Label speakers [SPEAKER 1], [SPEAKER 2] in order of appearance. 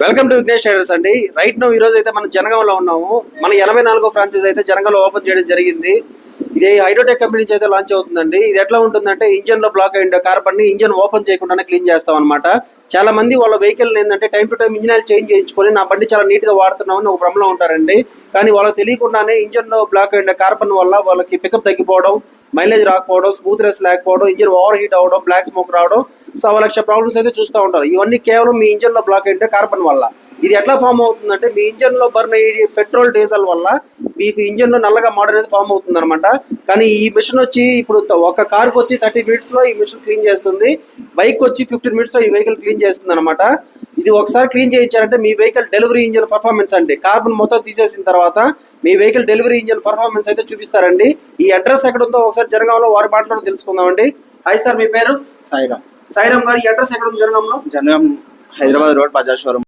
[SPEAKER 1] Welcome to Vignesh traders అండి. Right no ఈ రోజు అయితే మనం జనగాంలో ఉన్నాము. మన 84వ ఫ్రాంచైజ్ అయితే జనగాంలో ఓపెన్ చేయడం జరిగింది. ఇది హైడ్రోటెక్ కంపెనీ నుంచి అయితే లాంచ్ అవుతుందండి. ఇది ఎట్లా ఉంటుందంటే ఇంజన్ లో బ్లాక్ అయిన కార్బన్ ని ఇంజన్ ఓపెన్ చేయకుండానే క్లీన్ చేస్తాం అనమాట. చాలా మంది వాళ్ళ వెహికల్ ఏంటంటే time to time engine oil change చేయించుకొని నా బండి చాలా నీట్ గా వాడుతున్నామని ఒక భ్రమలో ఉంటారండి. కానీ వాళ్ళకి తెలియకుండానే ఇంజన్ లో బ్లాక్ అయిన కార్బన్ వల్ల వాళ్ళకి పికప్ తగ్గిపోవడం, మైలేజ్ రాకపోవడం, స్మూత్నెస్ లేకపోవడం, ఇంజిన్ ఓవర్ హీట్ అవడం, బ్లాక్ స్మోక్ రావడం, సవా లక్ష ప్రాబ్లమ్స్ అయితే చూస్తూ ఉంటారు. ఇవన్నీ కేవలం మీ ఇంజన్ లో బ్లాక్ అయితే కార్బన్ వల్ల. ఇది ఎట్లా ఫామ్ అవుతుందంటే మీ ఇంజన్ లో బర్న్ అయ్యే పెట్రోల్ డీజిల్ వల్ల మీకు ఇంజన్ లో నల్లగా మోడ్ అనేది ఫామ్ అవుతుంది అనమాట. కానీ ఈ మిషన్ వచ్చి ఇప్పుడు ఒక కార్కి వచ్చి 30 minutes లో ఈ మిషన్ క్లీన్ చేస్తుంది. బైక్ వచ్చి 15 minutes లో ఈ వెహికల్ క్లీన్ చేస్తుంది అనమాట. ఇది ఒకసారి క్లీన్ చేయించారంటే మీ వెహికల్ డెలివరీ ఇంజన్ పర్ఫార్మెన్స్ అండి. కార్బన్ మొత్తం తీసేసిన తర్వాత మీ వెహికల్ డెలివరీ ఇంజన్ పర్ఫార్మెన్స్ అయితే చూపిస్తారండి. ఈ అడ్రస్ ఎక్కడ ఉందో ఒకసారి జనగాంలో వారి మాటలో తెలుసుకుందామండి. హాయ్ సార్, మీ పేరు?
[SPEAKER 2] సాయిరామ్.
[SPEAKER 1] సాయిరామ్ గారు, ఈ అడ్రస్ ఎక్కడ ఉంది జనగాంలో?
[SPEAKER 2] Jangaon Hyderabad road Bajaj showroom.